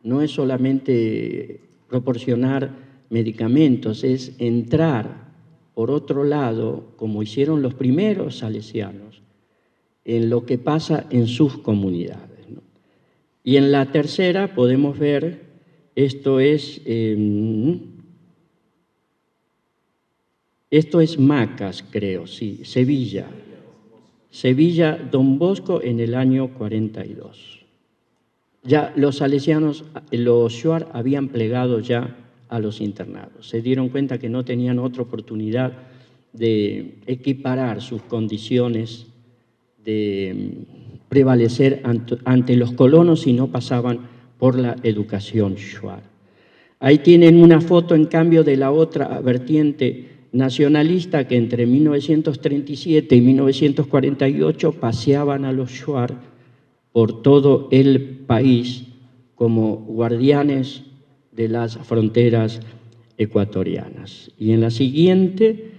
No es solamente proporcionar medicamentos, es entrar por otro lado, como hicieron los primeros salesianos, en lo que pasa en sus comunidades. Y en la tercera podemos ver, esto es Macas, creo, sí, Sevilla. Sevilla, Don Bosco en el año 42. Ya los salesianos, los shuar habían plegado ya a los internados. Se dieron cuenta que no tenían otra oportunidad de equiparar sus condiciones, de prevalecer ante los colonos si no pasaban por la educación shuar. Ahí tienen una foto, en cambio, de la otra vertiente nacionalista que entre 1937 y 1948 paseaban a los shuar por todo el país como guardianes de las fronteras ecuatorianas. Y en la siguiente,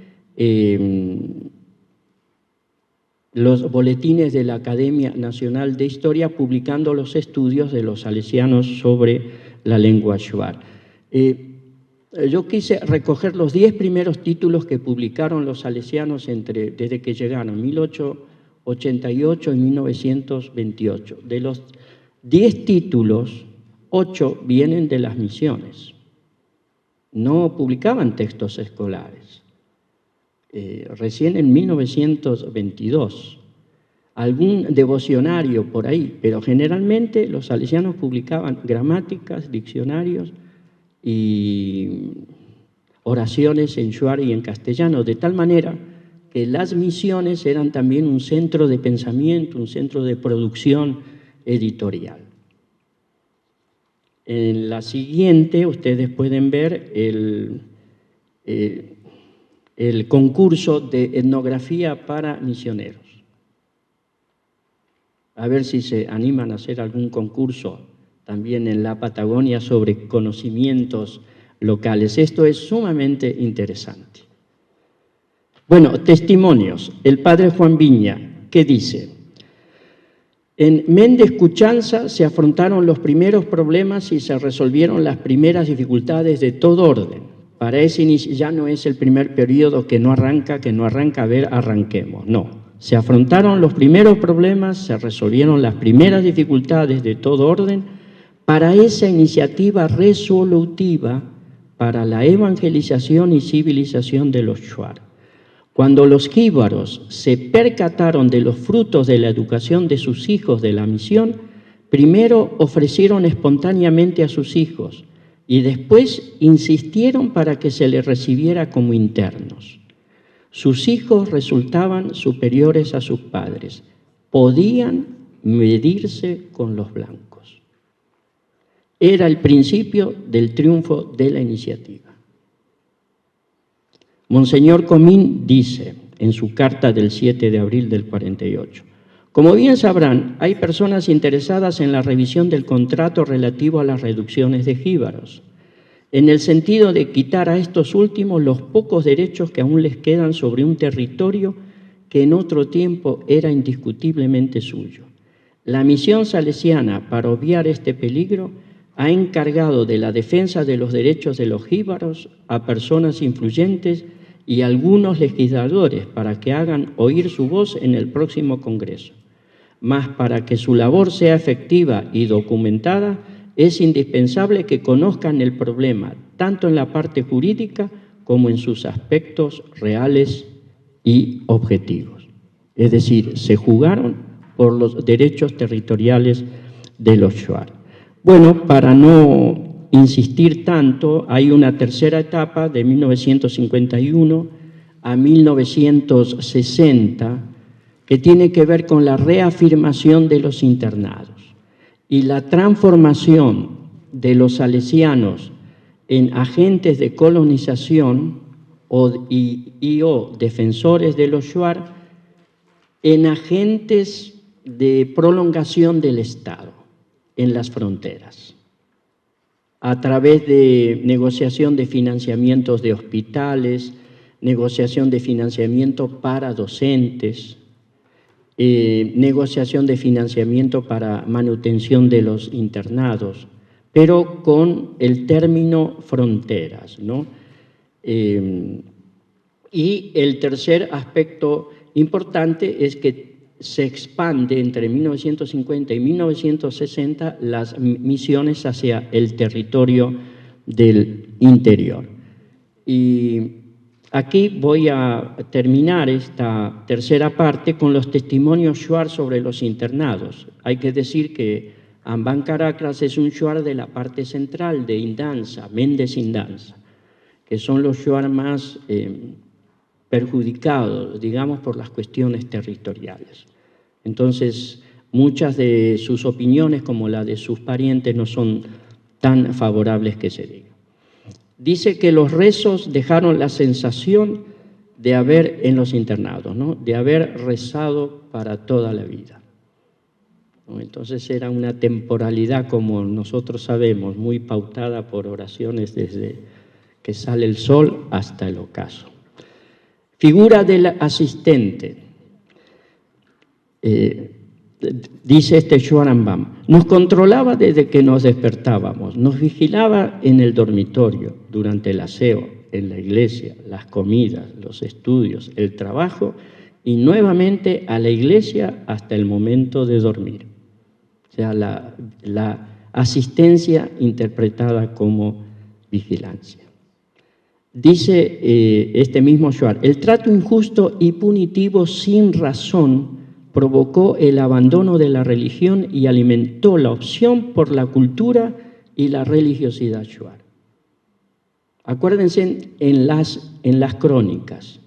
los boletines de la Academia Nacional de Historia publicando los estudios de los salesianos sobre la lengua shuar. Yo quise recoger los 10 primeros títulos que publicaron los salesianos desde que llegaron, 1888 y 1928. De los 10 títulos, 8 vienen de las misiones. No publicaban textos escolares. Recién en 1922, algún devocionario por ahí, pero generalmente los salesianos publicaban gramáticas, diccionarios y oraciones en shuar y en castellano, de tal manera que las misiones eran también un centro de pensamiento, un centro de producción editorial. En la siguiente ustedes pueden ver el concurso de etnografía para misioneros. A ver si se animan a hacer algún concurso también en la Patagonia sobre conocimientos locales. Esto es sumamente interesante. Bueno, testimonios. El padre Juan Viña, ¿qué dice? En Méndez Cuchanza se afrontaron los primeros problemas y se resolvieron las primeras dificultades de todo orden. Para ese inicio ya no es el primer periodo que no arranca, a ver, arranquemos. No, se afrontaron los primeros problemas, se resolvieron las primeras dificultades de todo orden para esa iniciativa resolutiva para la evangelización y civilización de los shuar. Cuando los jíbaros se percataron de los frutos de la educación de sus hijos de la misión, primero ofrecieron espontáneamente a sus hijos y después insistieron para que se les recibiera como internos. Sus hijos resultaban superiores a sus padres, podían medirse con los blancos. Era el principio del triunfo de la iniciativa. Monseñor Comín dice en su carta del 7 de abril del 48, como bien sabrán, hay personas interesadas en la revisión del contrato relativo a las reducciones de jíbaros, en el sentido de quitar a estos últimos los pocos derechos que aún les quedan sobre un territorio que en otro tiempo era indiscutiblemente suyo. La misión salesiana, para obviar este peligro, ha encargado de la defensa de los derechos de los jíbaros a personas influyentes y algunos legisladores para que hagan oír su voz en el próximo Congreso. Mas para que su labor sea efectiva y documentada, es indispensable que conozcan el problema, tanto en la parte jurídica como en sus aspectos reales y objetivos. Es decir, se jugaron por los derechos territoriales de los shuar. Bueno, para no insistir tanto, hay una tercera etapa de 1951 a 1960 que tiene que ver con la reafirmación de los internados y la transformación de los salesianos en agentes de colonización o defensores de los shuar en agentes de prolongación del Estado en las fronteras, a través de negociación de financiamientos de hospitales, negociación de financiamiento para docentes, negociación de financiamiento para manutención de los internados, pero con el término fronteras, ¿no? Y el tercer aspecto importante es que se expande entre 1950 y 1960 las misiones hacia el territorio del interior. Y aquí voy a terminar esta tercera parte con los testimonios shuar sobre los internados. Hay que decir que Ambán Caracas es un shuar de la parte central de Indanza, Méndez Indanza, que son los shuar más perjudicados, digamos, por las cuestiones territoriales. Entonces, muchas de sus opiniones, como la de sus parientes, no son tan favorables que se diga. Dice que los rezos dejaron la sensación de haber, en los internados, ¿no?, de haber rezado para toda la vida, ¿no? Entonces era una temporalidad, como nosotros sabemos, muy pautada por oraciones desde que sale el sol hasta el ocaso. Figura del asistente. Dice este Shuar Ambán, nos controlaba desde que nos despertábamos, nos vigilaba en el dormitorio, durante el aseo, en la iglesia, las comidas, los estudios, el trabajo y nuevamente a la iglesia hasta el momento de dormir. O sea, la asistencia interpretada como vigilancia. Dice este mismo Shuar, el trato injusto y punitivo sin razón provocó el abandono de la religión y alimentó la opción por la cultura y la religiosidad shuar. Acuérdense en las crónicas,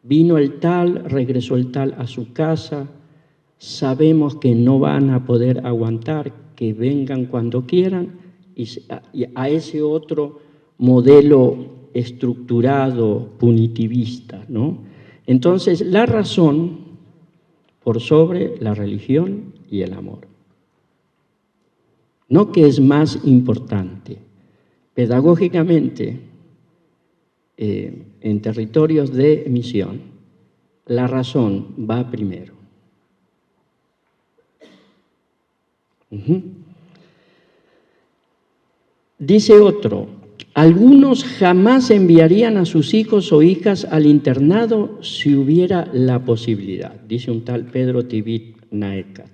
vino el tal, regresó el tal a su casa, sabemos que no van a poder aguantar, que vengan cuando quieran, y a ese otro modelo estructurado, punitivista, ¿no? Entonces, la razón por sobre la religión y el amor. No que es más importante. Pedagógicamente, en territorios de misión, la razón va primero. Dice otro, algunos jamás enviarían a sus hijos o hijas al internado si hubiera la posibilidad, dice un tal Pedro Tibit Naekat.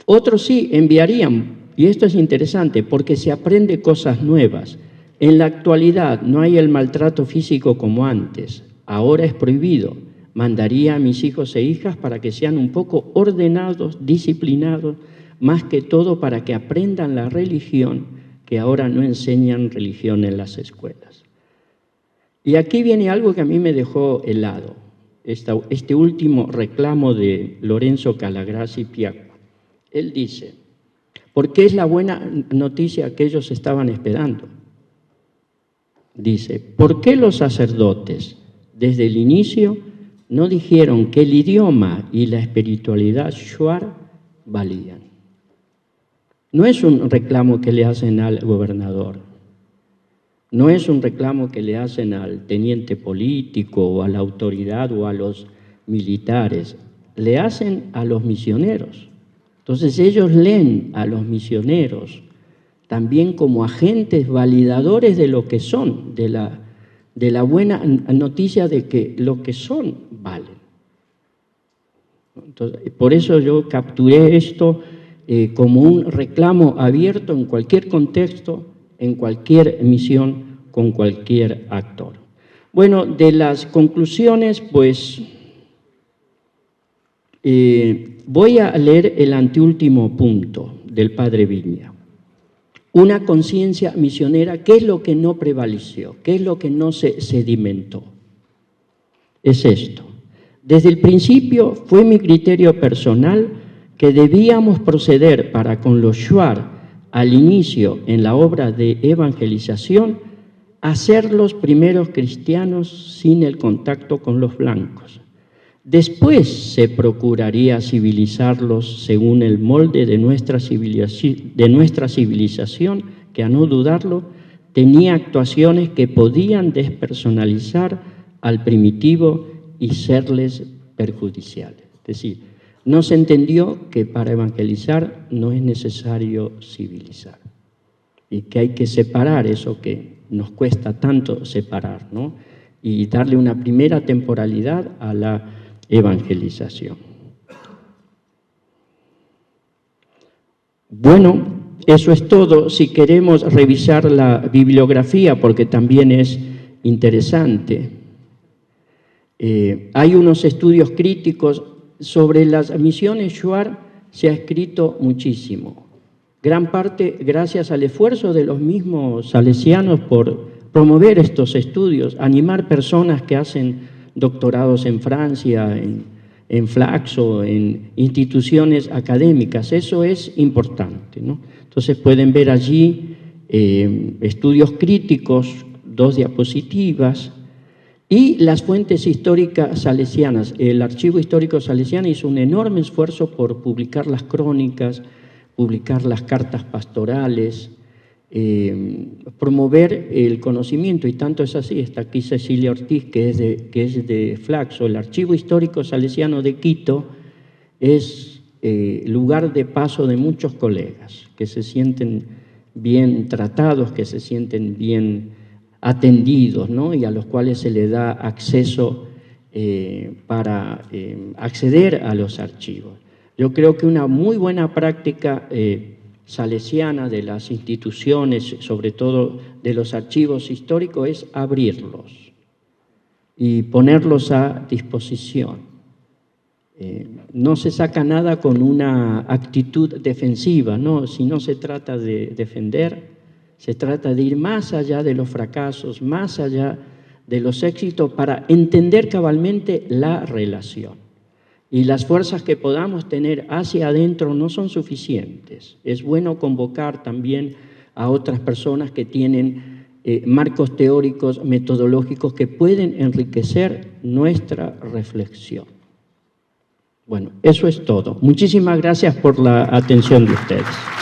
Otros sí enviarían, y esto es interesante porque se aprende cosas nuevas. En la actualidad no hay el maltrato físico como antes, ahora es prohibido. Mandaría a mis hijos e hijas para que sean un poco ordenados, disciplinados, más que todo para que aprendan la religión, que ahora no enseñan religión en las escuelas. Y aquí viene algo que a mí me dejó helado, este último reclamo de Lorenzo Calagrassi Piacqua. Él dice, porque es la buena noticia que ellos estaban esperando. Dice, ¿por qué los sacerdotes desde el inicio no dijeron que el idioma y la espiritualidad shuar valían? No es un reclamo que le hacen al gobernador, no es un reclamo que le hacen al teniente político o a la autoridad o a los militares, le hacen a los misioneros. Entonces ellos leen a los misioneros también como agentes validadores de lo que son, de la buena noticia de que lo que son valen. Entonces, por eso yo capturé esto como un reclamo abierto en cualquier contexto, en cualquier misión, con cualquier actor. Bueno, de las conclusiones, pues voy a leer el anteúltimo punto del padre Viña. Una conciencia misionera, ¿qué es lo que no prevaleció? ¿Qué es lo que no se sedimentó? Es esto. Desde el principio fue mi criterio personal que debíamos proceder para con los shuar al inicio en la obra de evangelización a ser los primeros cristianos sin el contacto con los blancos. Después se procuraría civilizarlos según el molde de nuestra civilización, que a no dudarlo, tenía actuaciones que podían despersonalizar al primitivo y serles perjudiciales. Es decir, no se entendió que para evangelizar no es necesario civilizar y que hay que separar eso que nos cuesta tanto separar, ¿no? Y darle una primera temporalidad a la evangelización. Bueno, eso es todo. Si queremos revisar la bibliografía, porque también es interesante, hay unos estudios críticos sobre las misiones shuar, se ha escrito muchísimo. Gran parte gracias al esfuerzo de los mismos salesianos por promover estos estudios, animar personas que hacen doctorados en Francia, en Flaxo, en instituciones académicas. Eso es importante, ¿no? Entonces pueden ver allí estudios críticos, 2 diapositivas, y las fuentes históricas salesianas. El Archivo Histórico Salesiano hizo un enorme esfuerzo por publicar las crónicas, publicar las cartas pastorales, promover el conocimiento, y tanto es así, está aquí Cecilia Ortiz, que es de Flaxo. El Archivo Histórico Salesiano de Quito es lugar de paso de muchos colegas que se sienten bien tratados, que se sienten bien atendidos, ¿no? Y a los cuales se le da acceso para acceder a los archivos. Yo creo que una muy buena práctica salesiana de las instituciones, sobre todo de los archivos históricos, es abrirlos y ponerlos a disposición. No se saca nada con una actitud defensiva, ¿no? Si no se trata de defender, se trata de ir más allá de los fracasos, más allá de los éxitos, para entender cabalmente la relación. Y las fuerzas que podamos tener hacia adentro no son suficientes. Es bueno convocar también a otras personas que tienen marcos teóricos, metodológicos que pueden enriquecer nuestra reflexión. Bueno, eso es todo. Muchísimas gracias por la atención de ustedes.